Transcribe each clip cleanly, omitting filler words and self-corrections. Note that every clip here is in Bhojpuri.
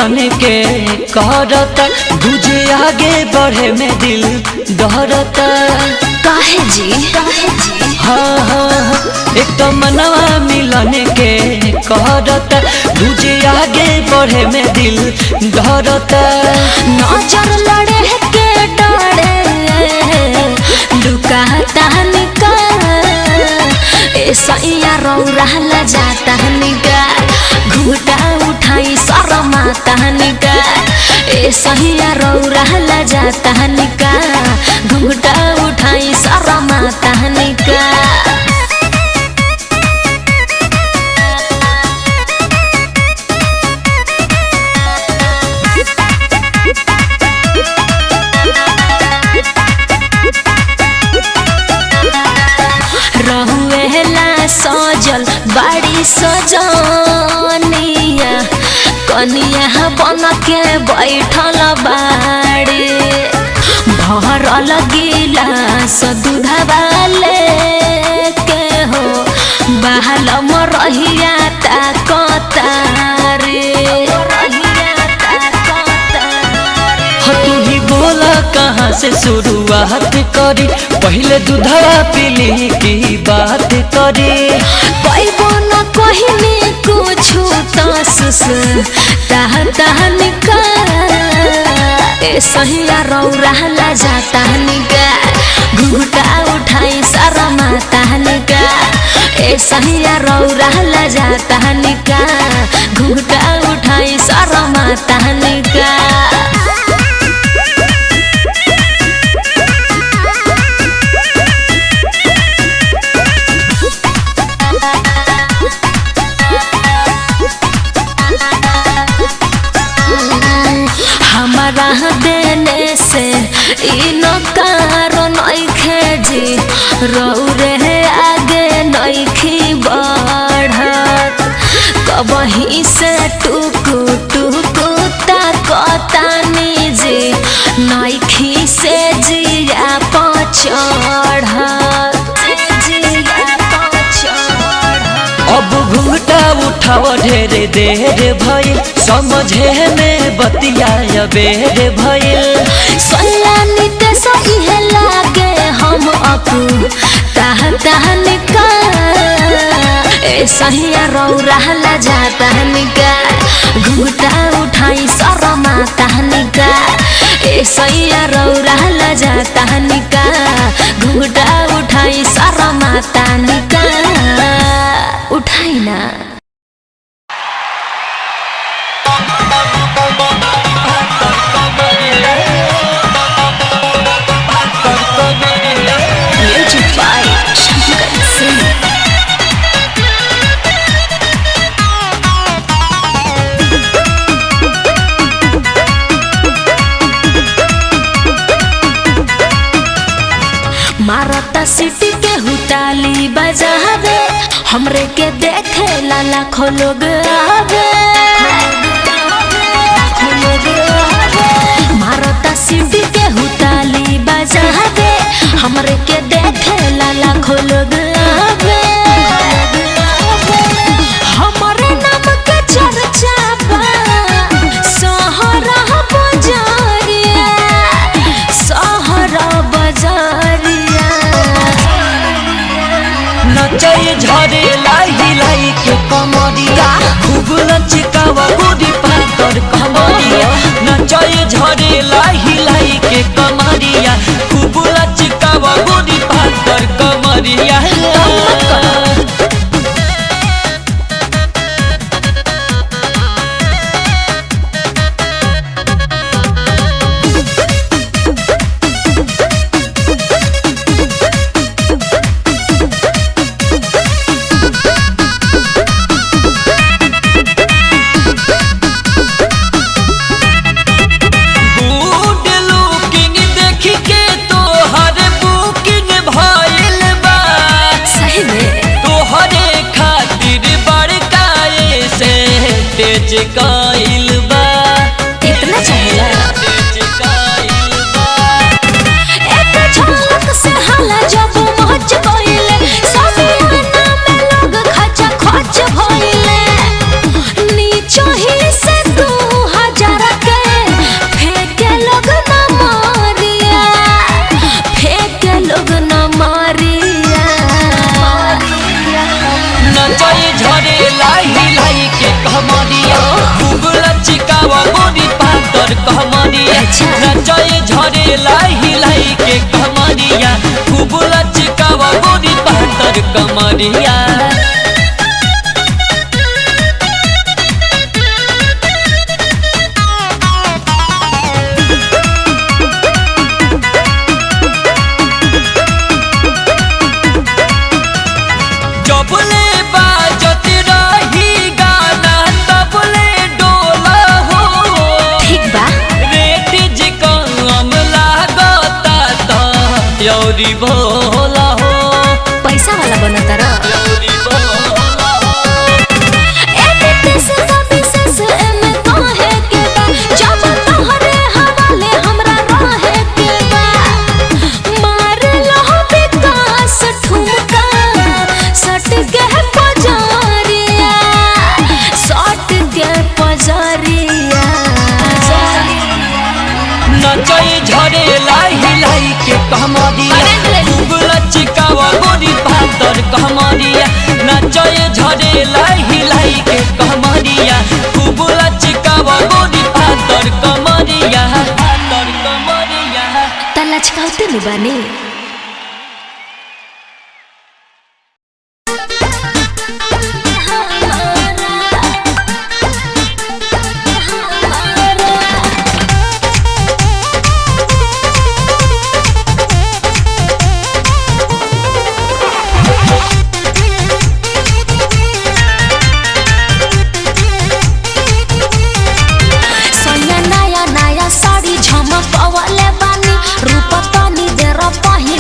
मिलन के कहरता दूजे आगे बढ़े में दिल डरता। काहे जी हाँ हाँ एक तो मनवा मिलन के कहरता दूजे आगे बढ़े में दिल डरता। नजर लड़े के डरे लुकाता निका ऐसा रौरा ला जाता निका घूटा उठाई शरमाता निका ऐसा रौरा ला जाता निका घूटा उठाई शरमाता निका। सजल बाड़ी सजनिया कनिया बन के बैठल बाड़ी भरल गिलास दूधवा लेके हो बहल मरहिया ताकतारे तू ही बोला कहाँ से शुरुआत करी पहले दूधवा पीली की बात करी। पैबो न कहिनी कुछ तसुस ताह निका ऐसा रौरा ला जाता निका घूटा उठाई शरमाता निका ऐसा रौरा ला जाता निका घूटा उठाई शरमाता निका। देने से इनकार नइखे जी रौरे आगे नइखी बढ़त कबही से टुकु टुकु ताकतानी जी नइखी से जिया पचढ़त अब घूंघटा उठाव ढेरे देर भइल समझे में बतिया बेर भइल। सयानी ते सही है लागे हम अपू ताह निका ऐसा रौरा ला जाता निका घूटा उठाई शरमाता निका ऐसा रौरा ला जाता निका घूटा उठाई शरमाता निका उठाई ना। Music by Shankar Singh। मारता सिटी के हुताली बजावे हमरे के देखे लाखों लोग आवे मारता सिटी के हुताली बजावे हमरे के देखे लाखों लोग आवे हमरे नाम के चर्चा बा सहरा बजारिया सहरा बजारिया नचय झरे लाई लाई के कमरिया खूब लचकावा गोरी पातर कमरिया नचय झरे लाई लाई के कमरिया खूब लचकावा गोरी पातर कमरिया। काइल बा इतना चाहिए एक झलक से हाला जब मच गइले समियाना में लोग खच खच भइले नीचो ही से 2000 अच्छा। नचए झरेला हिलाई के कमरिया खूब लचकावा गोरी पातर कमरिया। जबले बाजत रही गाना तबले डोला हो। ठीक बा। रेट जे कम लागता त यौरी भोला हो। पैसा वाला बनता र यौरी भोला हो। नचए झरेला हिलाई के कमरिया खूब लचकावा गोरी पातर कमरिया। नचए झरेला हिलाई के कमरिया खूब लचकावा गोरी पातर कमरिया। पातर कमरिया त लचकाउते नि बानी। सोनिया नया नया साड़ी झमक अवले बानी रूप तनी देर पही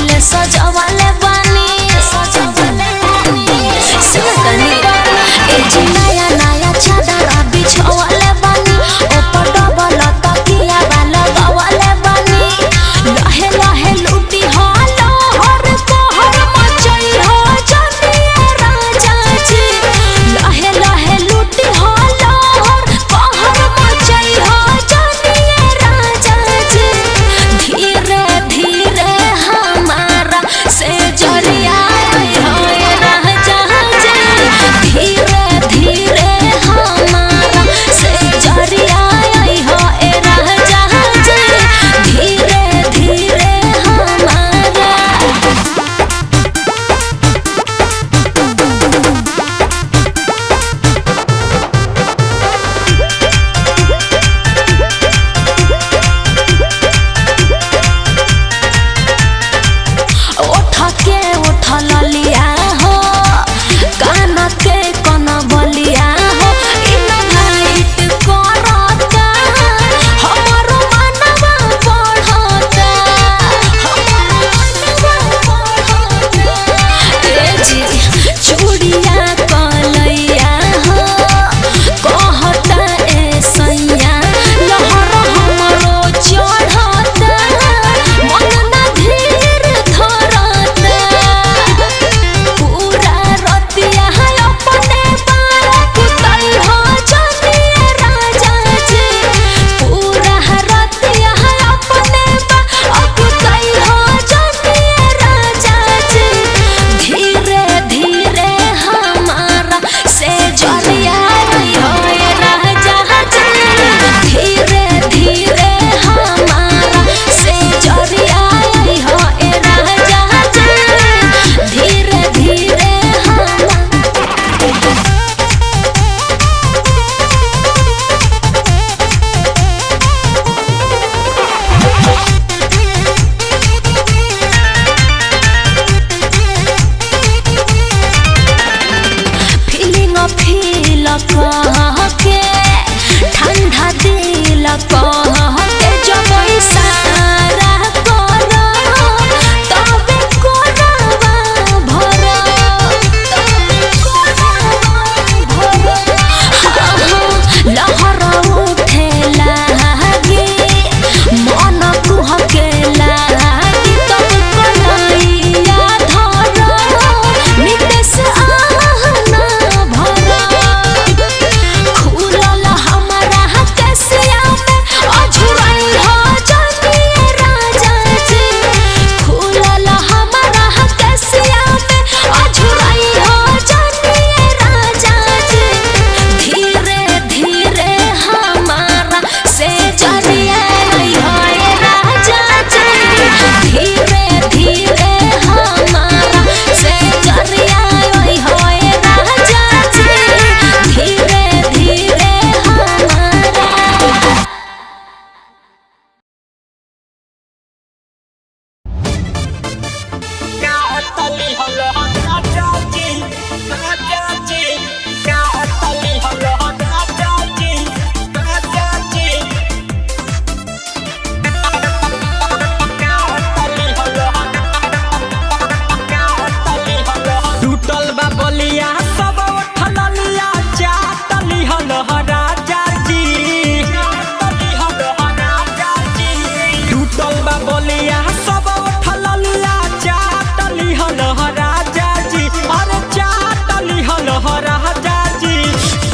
हलो राजा जी, अरे चाटली हलो राजा जी।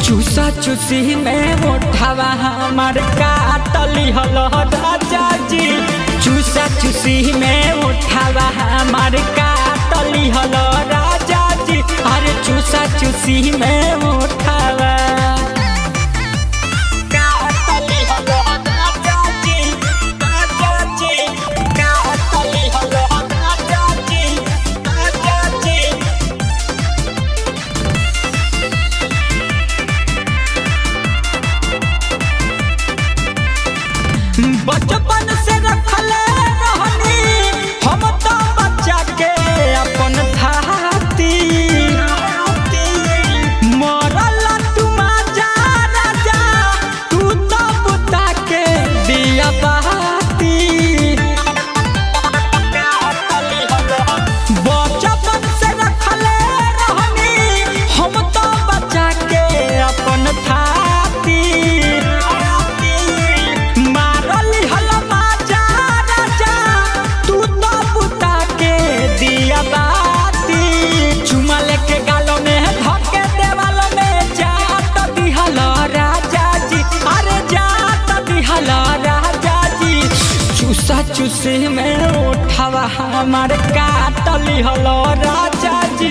चूसा चूसी में उठावा हमार काटली हलो राजा जी। चूसा चूसी में उठावा हमार काटली हलो राजा जी, अरे चूसा चूसी में उठावा काटली हलो राजा जी, राजा जी, काटली हलो राजा जी, राजा जी। बचपन से रखले रहनी हम तो बच्चा के अपन थाती, मरल तुम जा राजा तू तो बुता के दिया बाती। बचपन से रखले रहनी हम तो बच्चा के अपन थाती, चूसी में उठावा हमार काटली हलो राजा जी।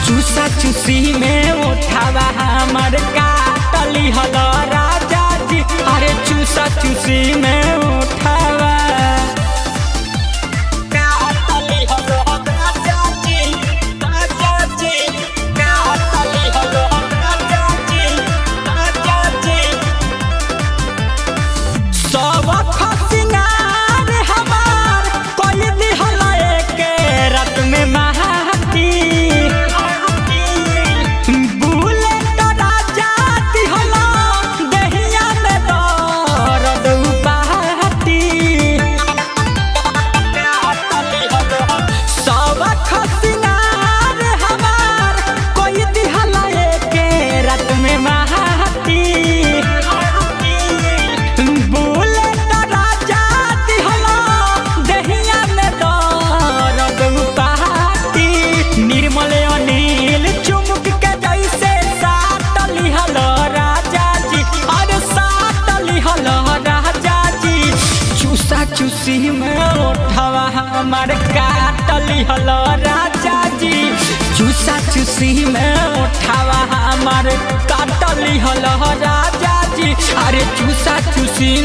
चूसा चूसी में उठावा हमार काटली हलो राजा जी, अरे चूसा चूसी में उठावा काटली हलो राजा जी, राजा जी, काटली हलो राजा जी, राजा जी। सब खसिंगा चूसी में उठावा हमार काटली हलो राजा जी। चूसा चूसी में उठावा हमार काटली हलो राजा जी, अरे चूसा चूसी।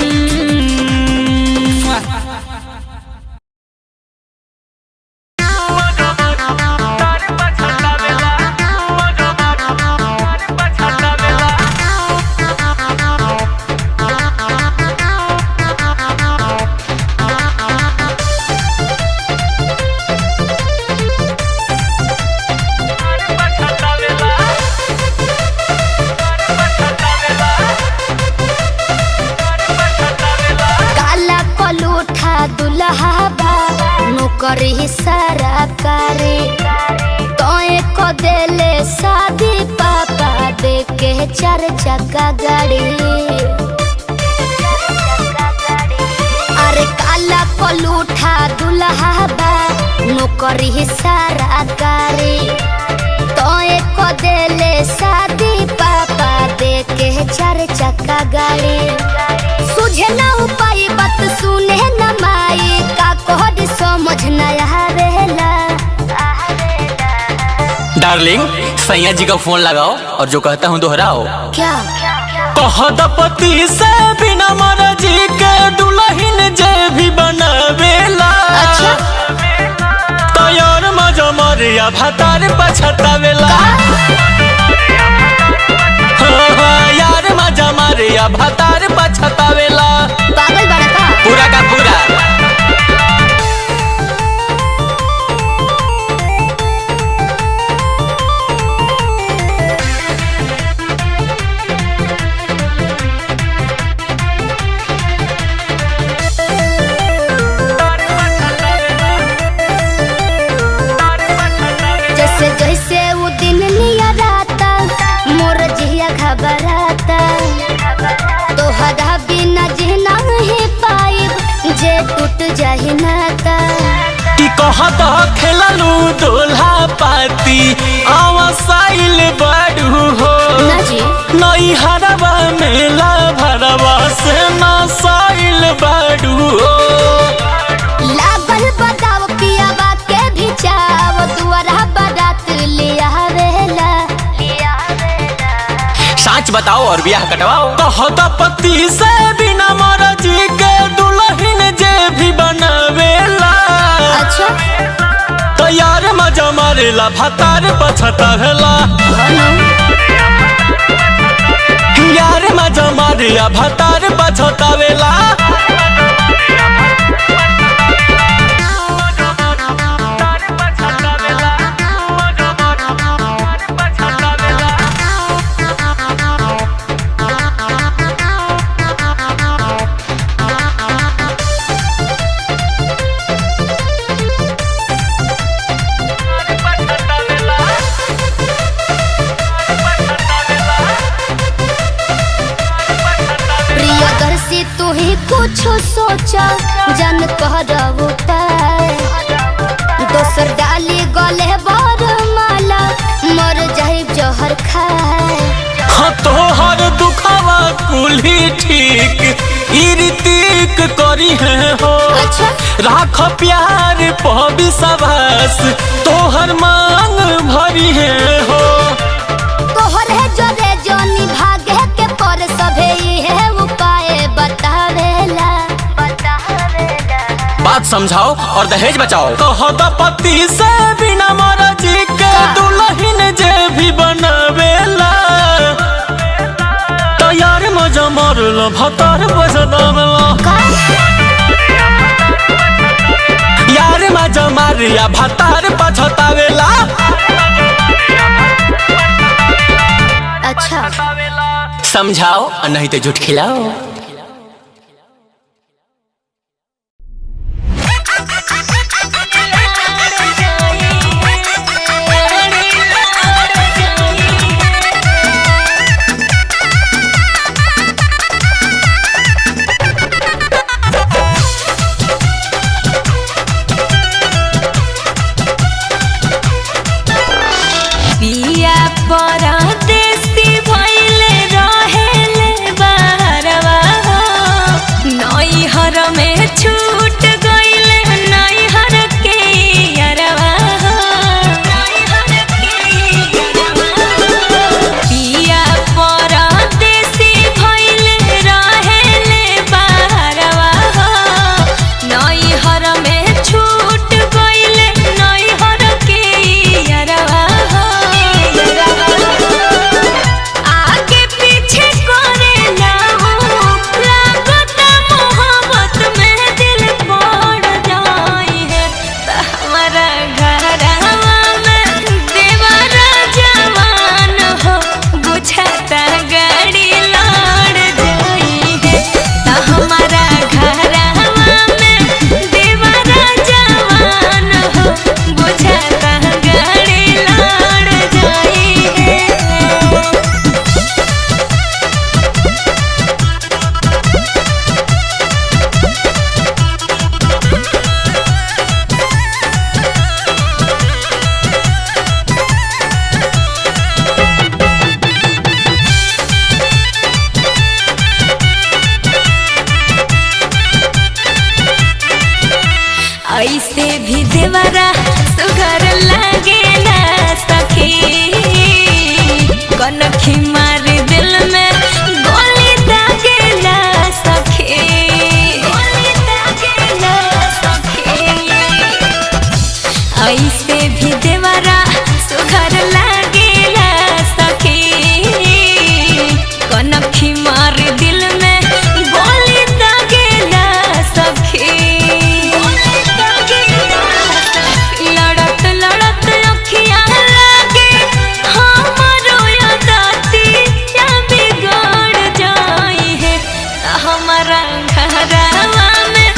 करी सारा करे तोए को देले शादी पापा दे के 4 चक्का गाड़ी। अरे काला पलूठा दुल्हा बा नौकरी सारा करे तोए को देले शादी पापा दे के 4 चक्का गाड़ी। सुझे ना उपाय बात सुने न माई का कोड समझ न आवेला। डार्लिंग सैया जी का फोन लगाओ और जो कहता हूँ दोहराओ। क्या पति से बिना मर्जी के दुल्हन जे भी बनावेला। अच्छा तैयार मजा मरिया भतार पछतावेला। यार मजा मरिया भतार पछतावेला। पागल बड़ा का पूरा का पूरा। घबराता तोहरा बिना जीना ही पाइब जे टूट जाहि नाता। कि कहत खेललू दुल्हा बताओ और ब्याह कटवाओ। कहता पति से बिना मर्जी के दुल्हन जे भी बनावेला। अच्छा तो यार मजा मारेला भतार पछतावेला। यार मजा मारिया भतार पछतावेला। तू ही कुछ सोचा जन करबू दोसर डाली गले बर माला मर जाए जहर खाए। हाँ तोहर दुखवा कुली ठीक रीतिक करी है हो। अच्छा राख प्यार पबी सबस तोहर मांग भरी है हो। तोहर है जोरे जोनी भागे के पर सभे है उपाय बतावेला। बात समझाओ और दहेज बचाओ। कहता पति से बिना मर्जी के दुल्हन जे भी बनावेला। तो यार मजा मारला भतार पछतावेला। यार मजा मारिया भतार पछतावेला। अच्छा समझाओ और नहीं तो झूठ खिलाओ। पिया परदेसी भइले रहेले बाहरवा हो। नैहर में छूट गइले नैहर के यारवा हो। पिया परदेसी भइले रहेले बाहरवा हो। नैहर में छूट गइले नैहर के यारवा हो। आगे पीछे करे ना हो लागता मोहब्बत में दिल पड़ जाई है। हमारा घरवा में देवरा जवान हो बुझाता गाड़ी लड़ जाई है। हमारा घरवा में देवरा जवान हो बुझाता गाड़ी लड़ जाई है। ऐसे भी देवरा सुगर लागेला सखी। कनखी मार दिल में गोली दागेला सखी। ऐसे भी देवरा सुगर लागेला सखी। कनखी मार दिल में गोली दागेला सखी। लड़त लड़त अखियाँ लागे हमारो दाती या बिगड़ जाई है। हमारा घरवा में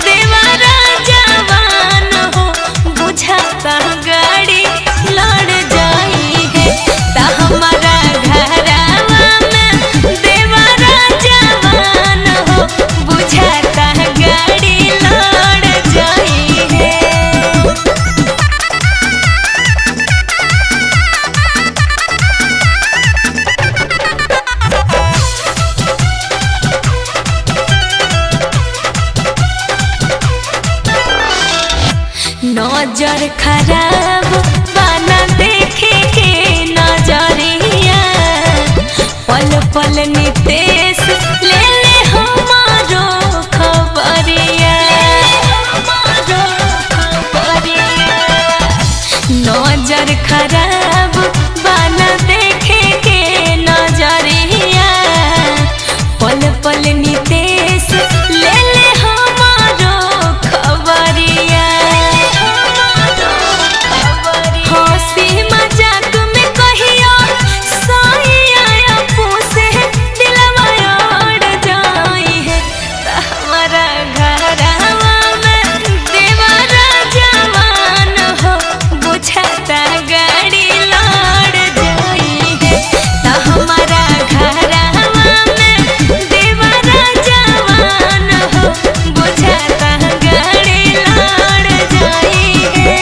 देवरा जवान हो बुझाता गाड़ी लड़ जाई है। हमारा घरवा में देवरा जवान हो बुझाता गाड़ी लड़ जाई है। नजर खराब बना देखे के नजरिया पल खराब बना देखे के नजरिया पल पल नितेश ले ले हमारो खबरिया हंसी मजाक में कहियो साया पूसे दिलवा उड़ जाई है हमारा घरवा में देवरा जवान हो बुझाता गाड़ी लड़ जाई है हमारा घरवा में देवरा जवान हो बुझाता गाड़ी लड़ जाई है।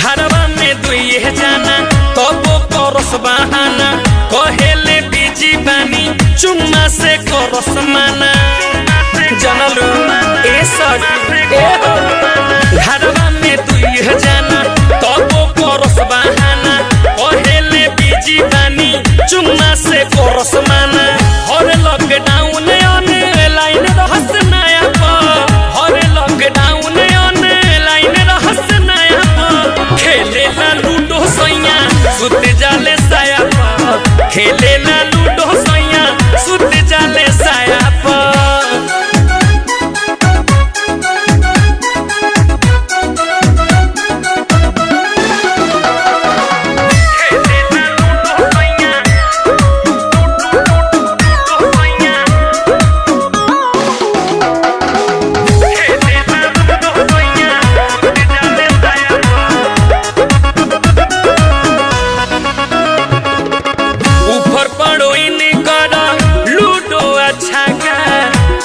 घरवा में दुइये जाना तबो करस बहाना कहेले बिजी बानी चुम्मा से करस माना जनलू ए सखी ए हो घरवा में दुइये जाना तबो करस बहाना कहेले बिजी बानी चुम्मा से करस माना हर लॉकडाउन ऑनलाइन रहस नया हर लॉकडाउन ऑनलाइन रहस नया खेले ला लूडो सैया सुत जाले साया पर खेले ला लूडो सैया सुत जाले साया पर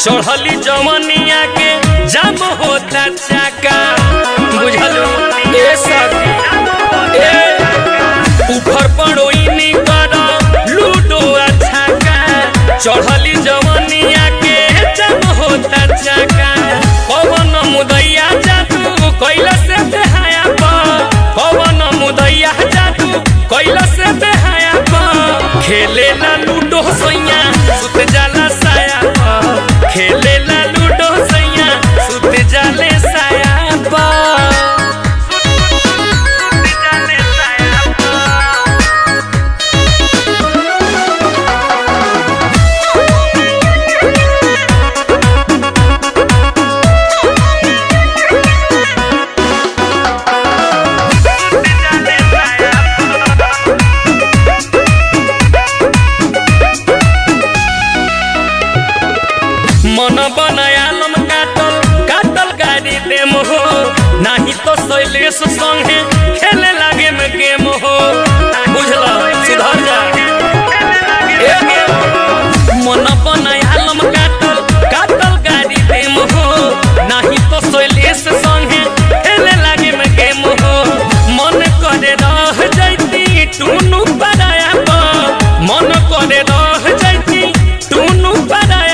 चढ़ली जवनिया के जब होता चाका बुझलू ए सखी ए ऊपर पड़ोइनी कर लूडो अच्छा का चढ़ली जवनिया के जब होता चाका पवन मुदैया जादू कैला से बेहाया पर पवन मुदैया जादू कैला से बेहाया पर खेले ला लूडो सैया सुत जाला साया पर खेले ला लूडो सैया सुत जाले साया पर मन बनायालम काटल काटल गाड़ी देम हो नाही तो शैलेश संगे खेले लागे में गेम हो बुझला सुधर जा मन बनायालम काटल काटल गाड़ी देम हो नाही तो शैलेश संगे खेले लागे में गेम हो मन करे रह जैती टूनू पराया मन करे रह जैती टूनू पराया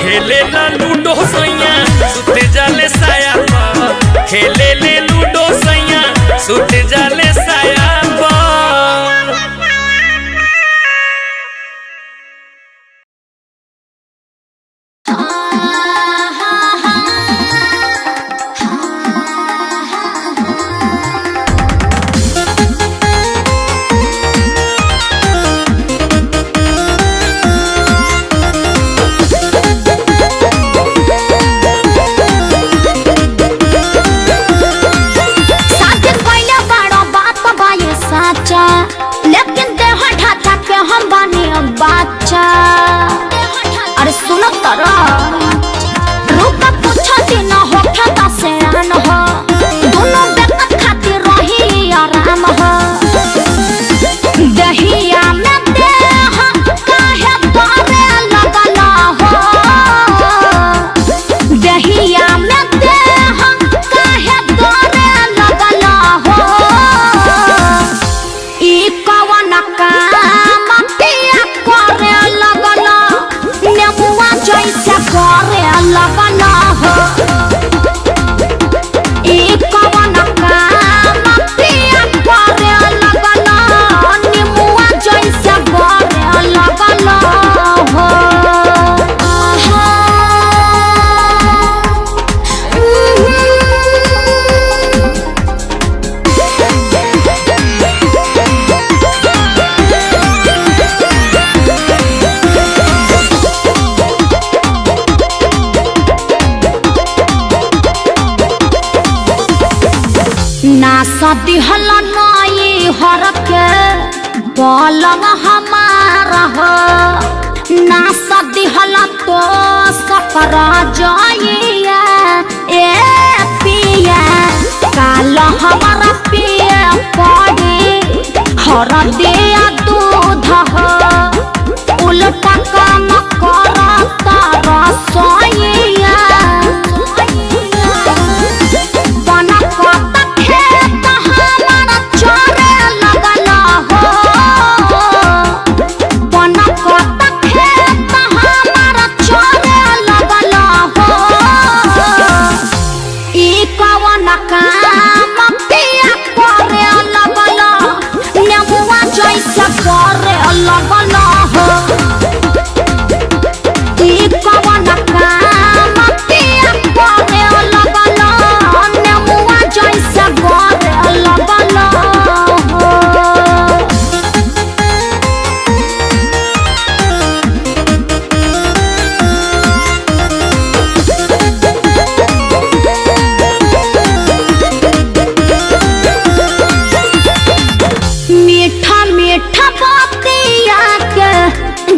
खेले ला लूडो सैया सुत जाले साया पर खेले ले लूडो सैया सुत जाले साया पर लेकिन देह ढाचा के हम बानी बाचा अरे सुनो तरा रूप पूछो दिन हो खाता से आन हो दोनों बेकत खातिर रही आराम हो दहिया में देह काहे बारे लगला हो दहिया में देह काहे बारे लगला हो काम पिया करे लगल नेमुआ जैसे करे लगल हो ई कवन काम पिया करे लगल नेमुआ जैसे करे लगल हो ना सदी हल नई हर के पलंग हमारा हो ना सदी हल तो सकर जाइया ए पिया काल हमारा पिया पड़ी हर दिया दूध हो उल्टा काम करता रसोइया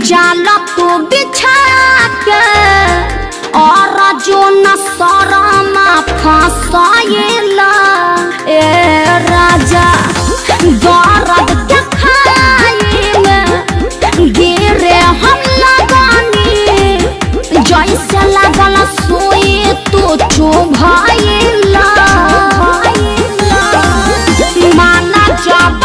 जाल तू बिछा के और जो न शरमा फंसाइला ए राजा दर्द के खाई में गिरे हम लगानी जैसे लगल सोई तू चुभाइला माना जब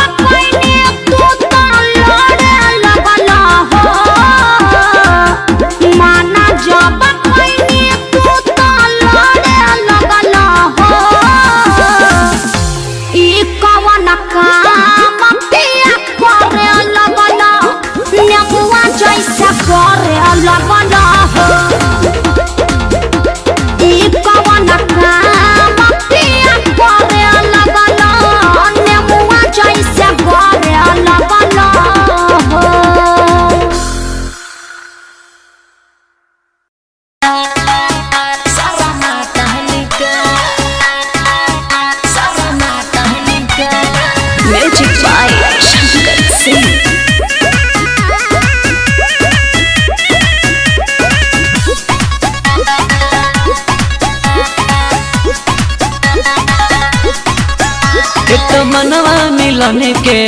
मनवा मिलन के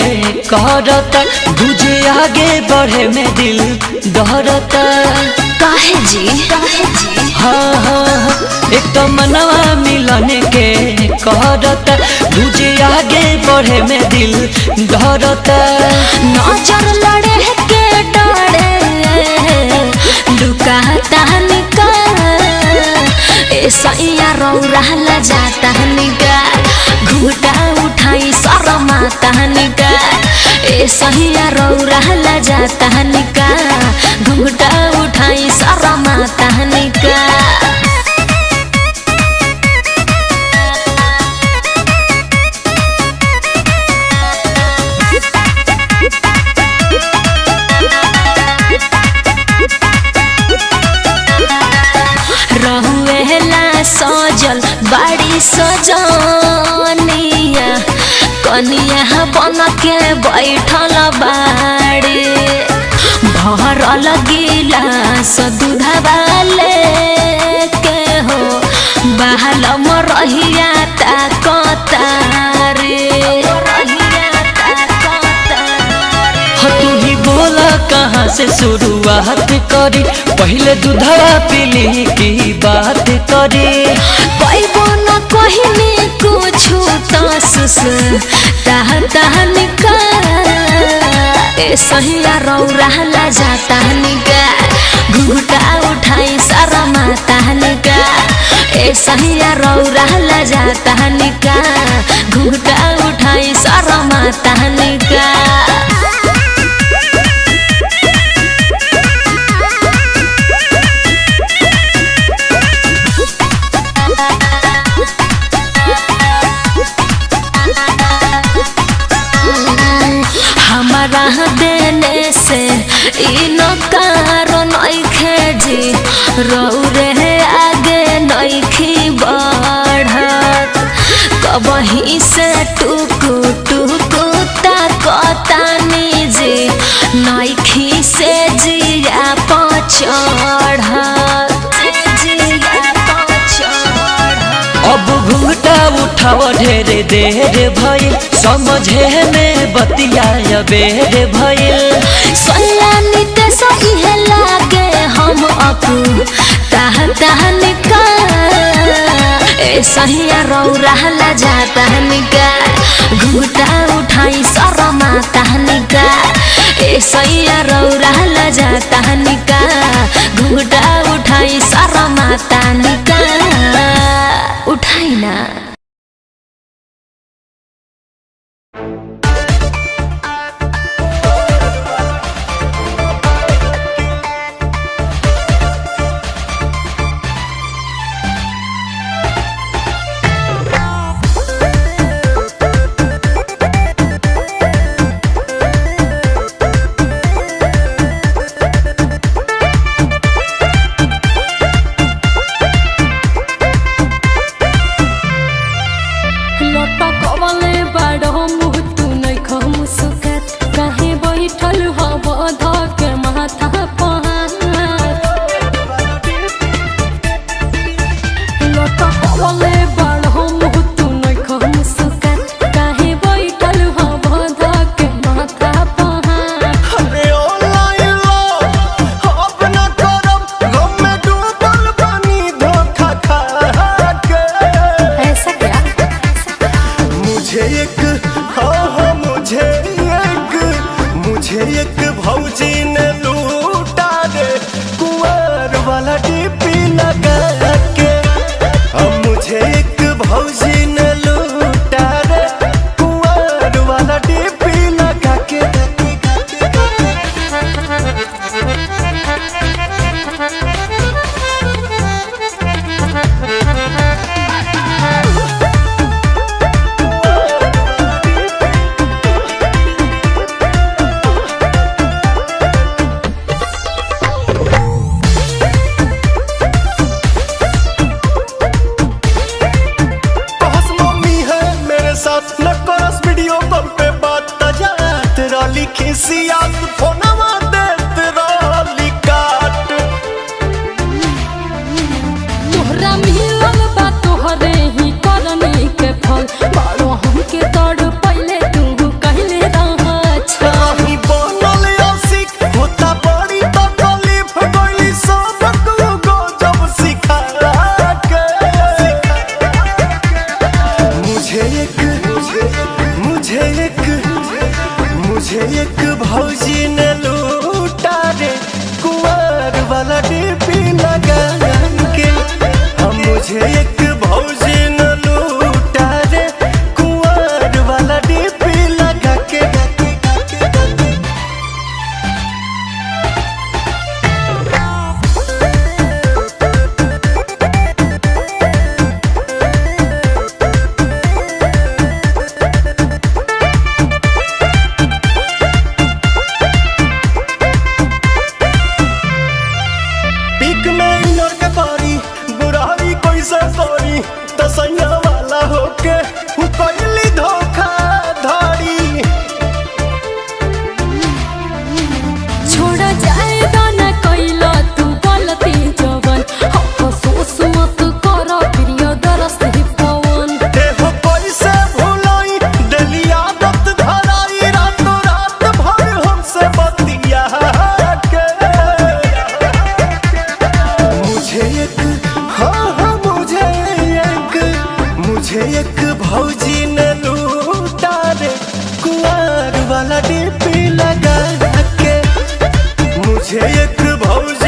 कहरता दूजे आगे बढ़े में दिल दहरता काहे जी हाँ हाँ एक तो मनवा मिलन के कहरता दूजे आगे बढ़े में दिल दहरता नजर लड़े के डरे लुकाता निका ऐसा या रौरा ला जाता निका घूटा उठाई शरमाता निका ऐसा या रौरा ला जाता निका घूटा उठाई शरमाता निका सजल बाड़ी सजनिया कनिया बन के बैठल बाड़ी भरल गिलास दूधवा लेके हो बहल मरहिया ताकतारे तू ही बोला कहाँ से शुरुआत करी पहले दूधवा पीली की बात करी पैबो न कहिने कुछ तसुस ताहता निका ए सहिया रौरा ला जाता निका घुंघटा उठाई सारा माता निका ए सहिया रौरा ला जाता निका घुंघटा उठाई सारा माता निका हमारा देने से इनो कारण जी रौरे आगे नइखी बढ़त कबही से टुकु टुकु ताकतानी जी नइखी से जिया पचढ़त अब घुंघटा उठाव ढेरे देर भइल समझे में बतिया बेर भइल सयानी ते सही लागे हम अपू ताह निका ए सहिया रौरा ला जाता निका घुंघटा उठाई सारा माता निका ए सहिया रौरा ला जाता निका घुंघटा उठाई सारा माता निका उठाई ना पीक में इनर के बारी बुरारी कैसे एक भौजी